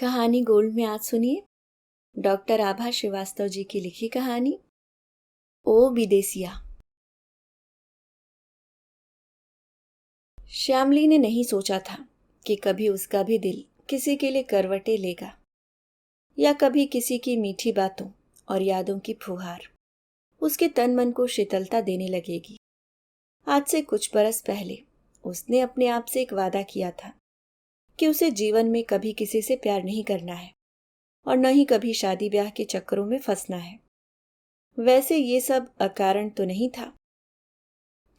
कहानी गोल्ड में आज सुनिए डॉक्टर आभा श्रीवास्तव जी की लिखी कहानी ओ विदेसिया। श्यामली ने नहीं सोचा था कि कभी उसका भी दिल किसी के लिए करवटे लेगा या कभी किसी की मीठी बातों और यादों की फुहार उसके तन मन को शीतलता देने लगेगी। आज से कुछ बरस पहले उसने अपने आप से एक वादा किया था कि उसे जीवन में कभी किसी से प्यार नहीं करना है और न ही कभी शादी ब्याह के चक्करों में फंसना है। वैसे ये सब अकारण तो नहीं था।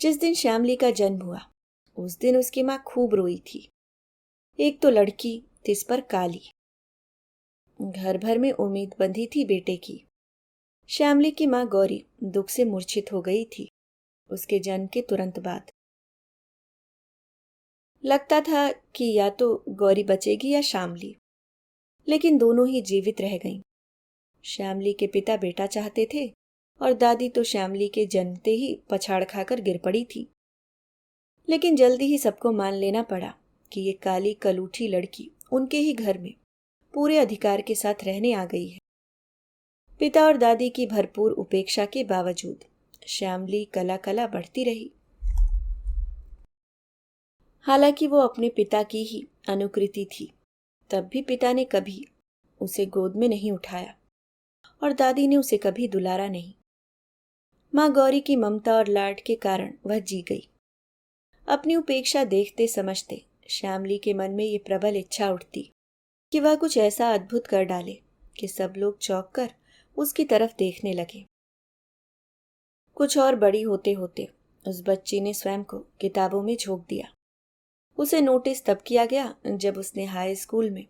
जिस दिन श्यामली का जन्म हुआ उस दिन उसकी माँ खूब रोई थी। एक तो लड़की तिस पर काली। घर भर में उम्मीद बंधी थी बेटे की। श्यामली की माँ गौरी दुख से मूर्छित हो गई थी उसके जन्म के तुरंत बाद। लगता था कि या तो गौरी बचेगी या श्यामली, लेकिन दोनों ही जीवित रह गईं। श्यामली के पिता बेटा चाहते थे और दादी तो श्यामली के जन्मते ही पछाड़ खाकर गिर पड़ी थी। लेकिन जल्दी ही सबको मान लेना पड़ा कि ये काली कलूठी लड़की उनके ही घर में पूरे अधिकार के साथ रहने आ गई है। पिता और दादी की भरपूर उपेक्षा के बावजूद श्यामली कला कला बढ़ती रही। हालांकि वो अपने पिता की ही अनुकृति थी, तब भी पिता ने कभी उसे गोद में नहीं उठाया और दादी ने उसे कभी दुलारा नहीं। माँ गौरी की ममता और लाड के कारण वह जी गई। अपनी उपेक्षा देखते समझते श्यामली के मन में ये प्रबल इच्छा उठती कि वह कुछ ऐसा अद्भुत कर डाले कि सब लोग चौंक कर उसकी तरफ देखने लगे। कुछ और बड़ी होते होते उस बच्ची ने स्वयं को किताबों में झोंक दिया। उसे नोटिस तब किया गया जब उसने हाई स्कूल में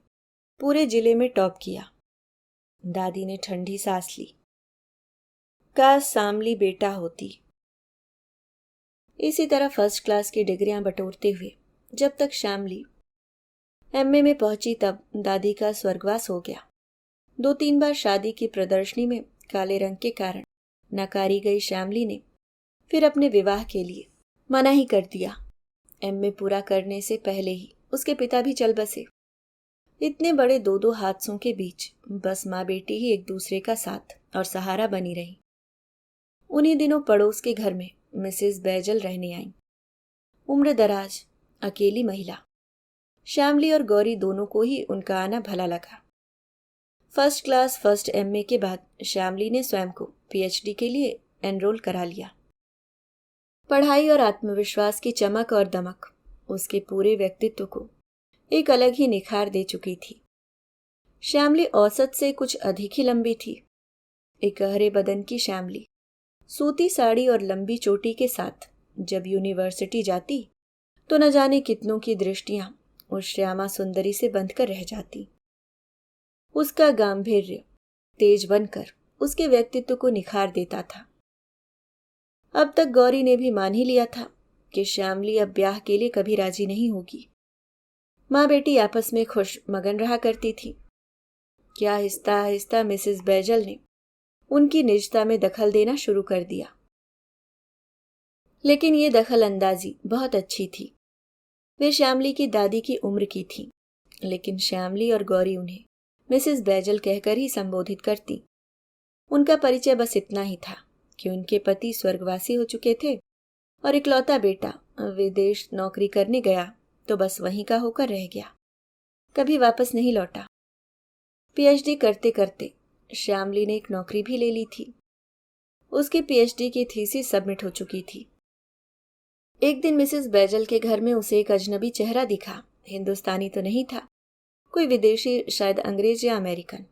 पूरे जिले में टॉप किया। दादी ने ठंडी सांस ली। काश श्यामली बेटा होती। इसी तरह फर्स्ट क्लास की डिग्रियां बटोरते हुए जब तक श्यामली एमए में पहुंची तब दादी का स्वर्गवास हो गया। 2-3 बार शादी की प्रदर्शनी में काले रंग के कारण नकारी गई श्यामली ने फिर अपने विवाह के लिए मना ही कर दिया। एमए पूरा करने से पहले ही उसके पिता भी चल बसे। इतने बड़े दो हादसों के बीच बस माँ बेटी ही एक दूसरे का साथ और सहारा बनी रही। उन्हीं दिनों पड़ोस के घर में मिसेस बैजल रहने आईं। उम्र दराज अकेली महिला। श्यामली और गौरी दोनों को ही उनका आना भला लगा। फर्स्ट क्लास फर्स्ट एमए के बाद श्यामली ने स्वयं को पीएचडी के लिए एनरोल करा लिया। पढ़ाई और आत्मविश्वास की चमक और दमक उसके पूरे व्यक्तित्व को एक अलग ही निखार दे चुकी थी। श्यामली औसत से कुछ अधिक ही लंबी थी। एक गहरे बदन की श्यामली सूती साड़ी और लंबी चोटी के साथ जब यूनिवर्सिटी जाती तो न जाने कितनों की दृष्टियां उस श्यामा सुंदरी से बंध कर रह जाती। उसका गांभीर्य तेज बनकर उसके व्यक्तित्व को निखार देता था। अब तक गौरी ने भी मान ही लिया था कि श्यामली अब ब्याह के लिए कभी राजी नहीं होगी। माँ बेटी आपस में खुश मगन रहा करती थी कि आहिस्ता आहिस्ता मिसेस बैजल ने उनकी निजता में दखल देना शुरू कर दिया। लेकिन ये दखल अंदाजी बहुत अच्छी थी। वे श्यामली की दादी की उम्र की थी, लेकिन श्यामली और गौरी उन्हें मिसेस बैजल कहकर ही संबोधित करती। उनका परिचय बस इतना ही था कि उनके पति स्वर्गवासी हो चुके थे और इकलौता बेटा विदेश नौकरी करने गया तो बस वहीं का होकर रह गया, कभी वापस नहीं लौटा। पीएचडी करते करते श्यामली ने एक नौकरी भी ले ली थी। उसके पीएचडी की थीसिस सबमिट हो चुकी थी। एक दिन मिसेस बैजल के घर में उसे एक अजनबी चेहरा दिखा। हिंदुस्तानी तो नहीं था, कोई विदेशी, शायद अंग्रेज या अमेरिकन।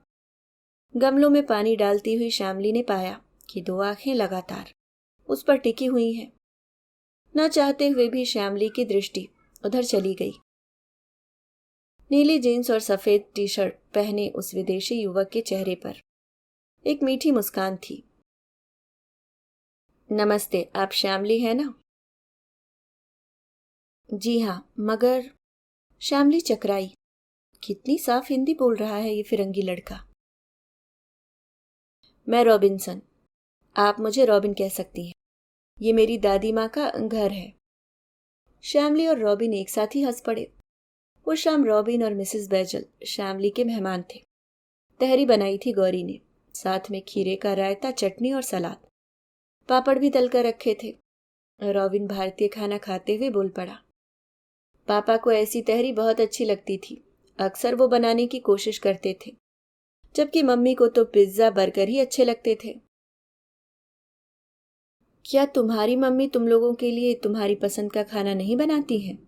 गमलों में पानी डालती हुई श्यामली ने पाया कि 2 आंखें लगातार उस पर टिकी हुई हैं। न चाहते हुए भी श्यामली की दृष्टि उधर चली गई। नीली जीन्स और सफेद टी शर्ट पहने उस विदेशी युवक के चेहरे पर एक मीठी मुस्कान थी। नमस्ते, आप श्यामली है ना? जी हाँ, मगर श्यामली चकराई। कितनी साफ हिंदी बोल रहा है ये फिरंगी लड़का। मैं रॉबिन्सन। आप मुझे रॉबिन कह सकती हैं। ये मेरी दादी माँ का घर है। श्यामली और रॉबिन एक साथ ही हंस पड़े। उस शाम रॉबिन और मिसेस बेजल श्यामली के मेहमान थे। तहरी बनाई थी गौरी ने, साथ में खीरे का रायता, चटनी और सलाद। पापड़ भी तल कर रखे थे। रॉबिन भारतीय खाना खाते हुए बोल पड़ा। पापा को ऐसी तहरी बहुत अच्छी लगती थी। अक्सर वो बनाने की कोशिश करते थे, जबकि मम्मी को तो पिज्जा बर्गर ही अच्छे लगते थे। क्या तुम्हारी मम्मी तुम लोगों के लिए तुम्हारी पसंद का खाना नहीं बनाती है?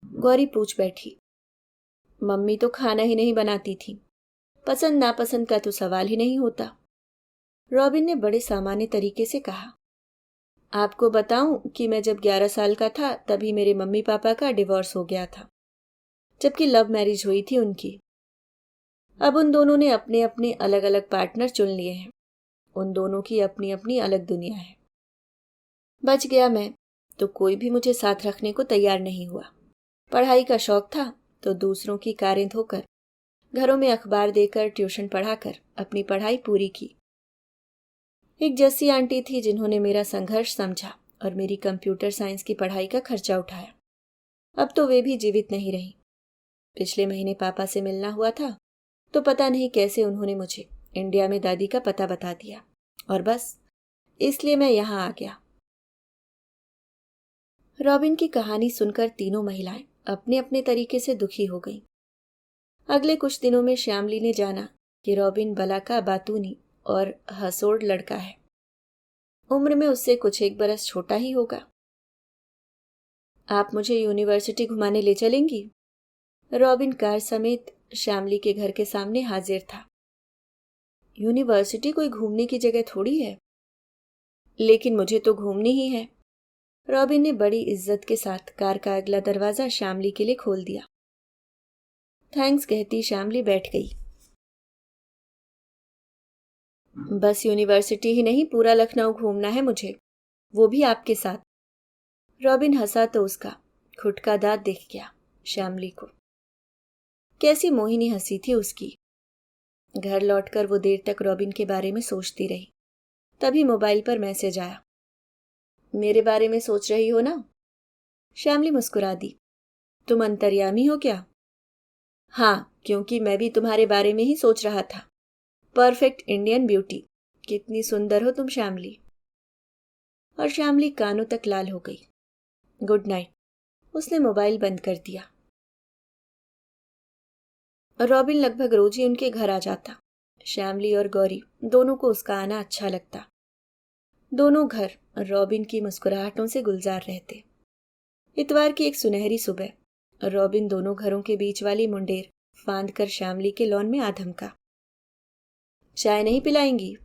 गौरी पूछ बैठी। मम्मी तो खाना ही नहीं बनाती थी, पसंद नापसंद का तो सवाल ही नहीं होता। रॉबिन ने बड़े सामान्य तरीके से कहा। आपको बताऊं कि मैं जब 11 साल का था तभी मेरे मम्मी पापा का डिवोर्स हो गया था, जबकि लव मैरिज हुई थी उनकी। अब उन दोनों ने अपने अपने अलग अलग पार्टनर चुन लिए हैं। उन दोनों की अपनी अपनी अलग दुनिया है। बच गया मैं, तो कोई भी मुझे साथ रखने को तैयार नहीं हुआ। पढ़ाई का शौक था तो दूसरों की कारें धोकर, घरों में अखबार देकर, ट्यूशन पढ़ाकर अपनी पढ़ाई पूरी की। एक जस्सी आंटी थी जिन्होंने मेरा संघर्ष समझा और मेरी कंप्यूटर साइंस की पढ़ाई का खर्चा उठाया। अब तो वे भी जीवित नहीं रही। पिछले महीने पापा से मिलना हुआ था तो पता नहीं कैसे उन्होंने मुझे इंडिया में दादी का पता बता दिया, और बस इसलिए मैं यहां आ गया। रॉबिन की कहानी सुनकर तीनों महिलाएं अपने अपने तरीके से दुखी हो गईं। अगले कुछ दिनों में श्यामली ने जाना कि रॉबिन बला का बातूनी और हसोड़ लड़का है। उम्र में उससे कुछ एक बरस छोटा ही होगा। आप मुझे यूनिवर्सिटी घुमाने ले चलेंगी? रॉबिन कार समेत श्यामली के घर के सामने हाजिर था। यूनिवर्सिटी कोई घूमने की जगह थोड़ी है। लेकिन मुझे तो घूमनी ही है। रॉबिन ने बड़ी इज्जत के साथ कार का अगला दरवाजा श्यामली के लिए खोल दिया। थैंक्स कहती श्यामली बैठ गई। बस यूनिवर्सिटी ही नहीं, पूरा लखनऊ घूमना है मुझे, वो भी आपके साथ। रॉबिन हंसा तो उसका खुद का दांत दिख गया श्यामली को। कैसी मोहिनी हंसी थी उसकी। घर लौटकर वो देर तक रॉबिन के बारे में सोचती रही। तभी मोबाइल पर मैसेज आया। मेरे बारे में सोच रही हो ना? श्यामली मुस्कुरा दी। तुम अंतर्यामी हो क्या? हाँ, क्योंकि मैं भी तुम्हारे बारे में ही सोच रहा था। परफेक्ट इंडियन ब्यूटी, कितनी सुंदर हो तुम श्यामली। और श्यामली कानों तक लाल हो गई। Good night. उसने मोबाइल बंद कर दिया। रॉबिन लगभग रोज ही उनके घर आ जाता। श्यामली और गौरी दोनों को उसका आना अच्छा लगता। दोनों घर रॉबिन की मुस्कुराहटों से गुलजार रहते। इतवार की एक सुनहरी सुबह रॉबिन दोनों घरों के बीच वाली मुंडेर फांद कर श्यामली के लॉन में आ धमका। चाय नहीं पिलाएंगी?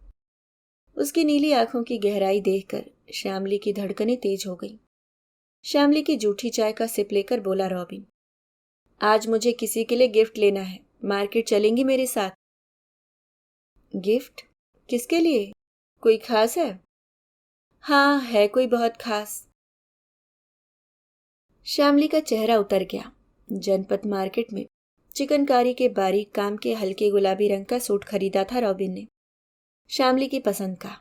उसकी नीली आंखों की गहराई देखकर श्यामली की धड़कनें तेज हो गईं। श्यामली की जूठी चाय का सिप लेकर बोला रॉबिन, आज मुझे किसी के लिए गिफ्ट लेना है, मार्केट चलेंगी मेरे साथ? गिफ्ट? किसके लिए? कोई खास है? हाँ, है कोई बहुत खास। श्यामली का चेहरा उतर गया। जनपद मार्केट में चिकनकारी के बारीक काम के हल्के गुलाबी रंग का सूट खरीदा था रॉबिन ने, श्यामली की पसंद का।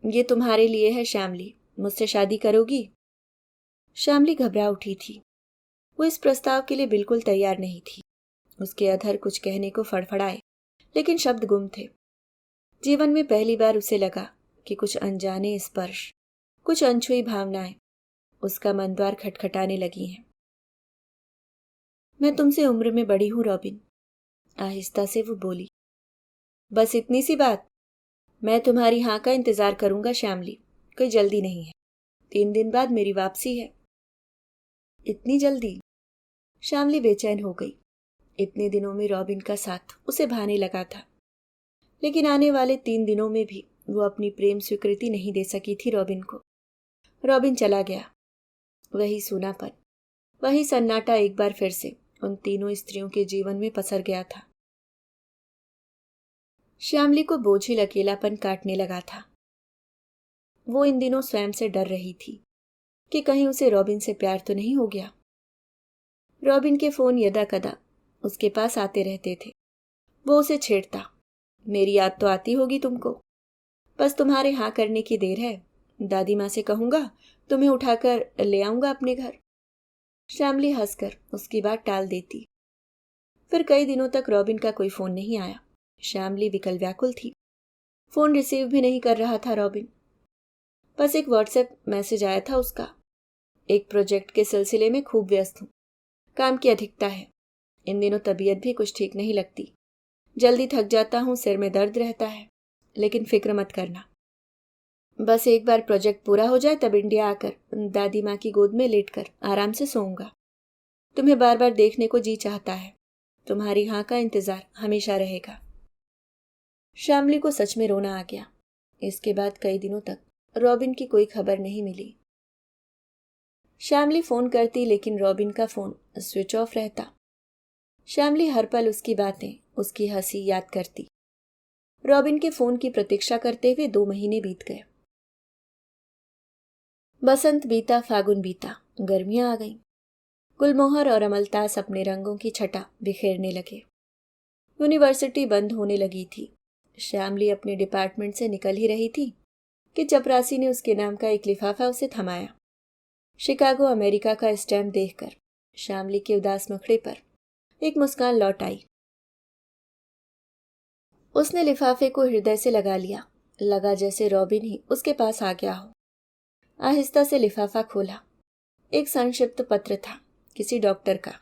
ये तुम्हारे लिए है श्यामली, मुझसे शादी करोगी? श्यामली घबरा उठी थी। वो इस प्रस्ताव के लिए बिल्कुल तैयार नहीं थी। उसके अधर कुछ कहने को फड़फड़ाए, लेकिन शब्द गुम थे। जीवन में पहली बार उसे लगा कि कुछ अनजाने स्पर्श, कुछ अनछुई भावनाएं उसका मन द्वार खटखटाने लगी हैं। मैं तुमसे उम्र में बड़ी हूं रॉबिन, आहिस्ता से वो बोली। बस इतनी सी बात? मैं तुम्हारी हाँ का इंतजार करूंगा श्यामली, कोई जल्दी नहीं है। 3 दिन बाद मेरी वापसी है। इतनी जल्दी? श्यामली बेचैन हो गई। इतने दिनों में रॉबिन का साथ उसे भाने लगा था, लेकिन आने वाले 3 दिनों में भी वो अपनी प्रेम स्वीकृति नहीं दे सकी थी रॉबिन को। रॉबिन चला गया। वही सूनापन, वही सन्नाटा एक बार फिर से उन तीनों स्त्रियों के जीवन में पसर गया था। श्यामली को बोझिल अकेलापन काटने लगा था। वो इन दिनों स्वयं से डर रही थी कि कहीं उसे रॉबिन से प्यार तो नहीं हो गया। रॉबिन के फोन यदा कदा उसके पास आते रहते थे। वो उसे छेड़ता, मेरी याद तो आती होगी तुमको, बस तुम्हारे हाँ करने की देर है। दादी माँ से कहूंगा, तुम्हें उठाकर ले आऊंगा अपने घर। श्यामली हंसकर उसकी बात टाल देती। फिर कई दिनों तक रॉबिन का कोई फोन नहीं आया। श्यामली विकल व्याकुल थी। फोन रिसीव भी नहीं कर रहा था रॉबिन। बस एक व्हाट्सएप मैसेज आया था उसका, एक प्रोजेक्ट के सिलसिले में खूब व्यस्त हूँ, काम की अधिकता है, इन दिनों तबीयत भी कुछ ठीक नहीं लगती, जल्दी थक जाता हूँ, सिर में दर्द रहता है, लेकिन फिक्र मत करना, बस एक बार प्रोजेक्ट पूरा हो जाए तब इंडिया आकर दादी माँ की गोद में लेटकर आराम से सोऊंगा। तुम्हें बार बार देखने को जी चाहता है, तुम्हारी हाँ का इंतजार हमेशा रहेगा। श्यामली को सच में रोना आ गया। इसके बाद कई दिनों तक रॉबिन की कोई खबर नहीं मिली। श्यामली फोन करती लेकिन रॉबिन का फोन स्विच ऑफ रहता। श्यामली हर पल उसकी बातें, उसकी हंसी याद करती। रॉबिन के फोन की प्रतीक्षा करते हुए 2 महीने बीत गए। बसंत बीता, फागुन बीता, गर्मियां आ गईं। गुलमोहर और अमलतास अपने रंगों की छटा बिखेरने लगे। यूनिवर्सिटी बंद होने लगी थी। श्यामली अपने डिपार्टमेंट से निकल ही रही थी कि चपरासी ने उसके नाम का एक लिफाफा उसे थमाया। शिकागो अमेरिका का स्टैम्प देखकर श्यामली के उदास मुखड़े पर एक मुस्कान लौट आई। उसने लिफाफे को हृदय से लगा लिया, लगा जैसे रॉबिन ही उसके पास आ गया हो। आहिस्ता से लिफाफा खोला। एक संक्षिप्त पत्र था, किसी डॉक्टर का।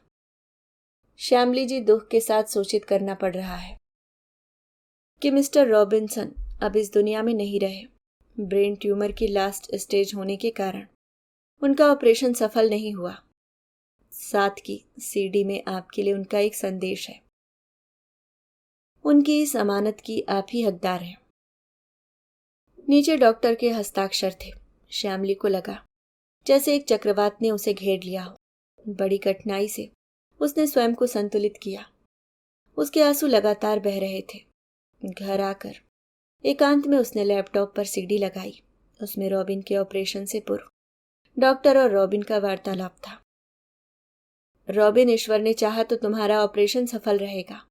श्यामली जी दुख के साथ सूचित करना पड़ रहा है कि मिस्टर रॉबिन्सन अब इस दुनिया में नहीं रहे। ब्रेन ट्यूमर की लास्ट स्टेज होने के कारण उनका ऑपरेशन सफल नहीं हुआ। साथ की सीडी में आपके लिए उनका एक संदेश है। उनकी इस अमानत की आप ही हकदार हैं। नीचे डॉक्टर के हस्ताक्षर थे। श्यामली को लगा जैसे एक चक्रवात ने उसे घेर लिया हो। बड़ी कठिनाई से उसने स्वयं को संतुलित किया। उसके आंसू लगातार बह रहे थे। घर आकर एकांत में उसने लैपटॉप पर सीडी लगाई। उसमें रॉबिन के ऑपरेशन से पूर्व डॉक्टर और रॉबिन का वार्तालाप था। रॉबिन, ईश्वर ने चाहा तो तुम्हारा ऑपरेशन सफल रहेगा।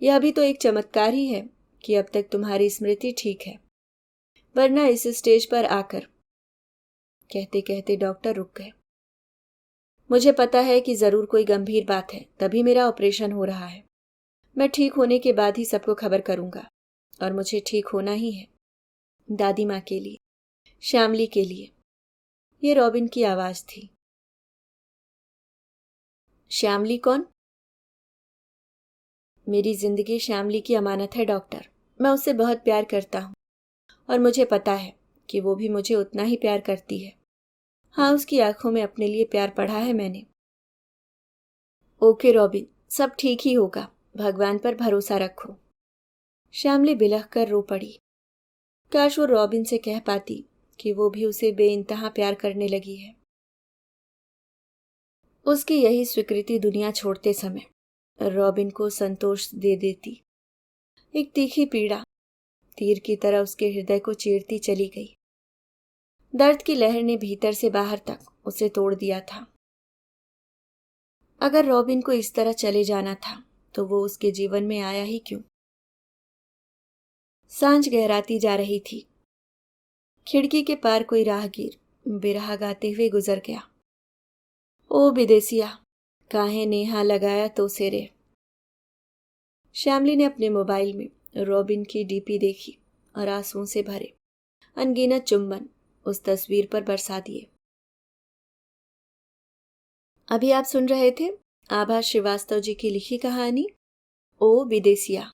यह भी तो एक चमत्कार ही है कि अब तक तुम्हारी स्मृति ठीक है, वरना इस स्टेज पर आकर। कहते कहते डॉक्टर रुक गए। मुझे पता है कि जरूर कोई गंभीर बात है, तभी मेरा ऑपरेशन हो रहा है। मैं ठीक होने के बाद ही सबको खबर करूंगा, और मुझे ठीक होना ही है, दादी माँ के लिए, श्यामली के लिए। ये रॉबिन की आवाज थी। श्यामली कौन? मेरी जिंदगी श्यामली की अमानत है डॉक्टर। मैं उससे बहुत प्यार करता हूँ, और मुझे पता है कि वो भी मुझे उतना ही प्यार करती है। हाँ, उसकी आंखों में अपने लिए प्यार पढ़ा है मैंने। ओके रॉबिन, सब ठीक ही होगा, भगवान पर भरोसा रखो। श्यामली बिलख कर रो पड़ी। काश वो रॉबिन से कह पाती कि वो भी उसे बेइंतहा प्यार करने लगी है। उसकी यही स्वीकृति दुनिया छोड़ते समय रॉबिन को संतोष दे देती। एक तीखी पीड़ा तीर की तरह उसके हृदय को चीरती चली गई। दर्द की लहर ने भीतर से बाहर तक उसे तोड़ दिया था। अगर रॉबिन को इस तरह चले जाना था तो वो उसके जीवन में आया ही क्यों? सांझ गहराती जा रही थी। खिड़की के पार कोई राहगीर बिरहा गाते हुए गुजर गया। ओ विदेसिया, काहे नेहा लगाया तो सेरे। श्यामली ने अपने मोबाइल में रॉबिन की डीपी देखी और आंसुओं से भरे अनगिनत चुंबन उस तस्वीर पर बरसा दिए। अभी आप सुन रहे थे आभा श्रीवास्तव जी की लिखी कहानी ओ विदेसिया।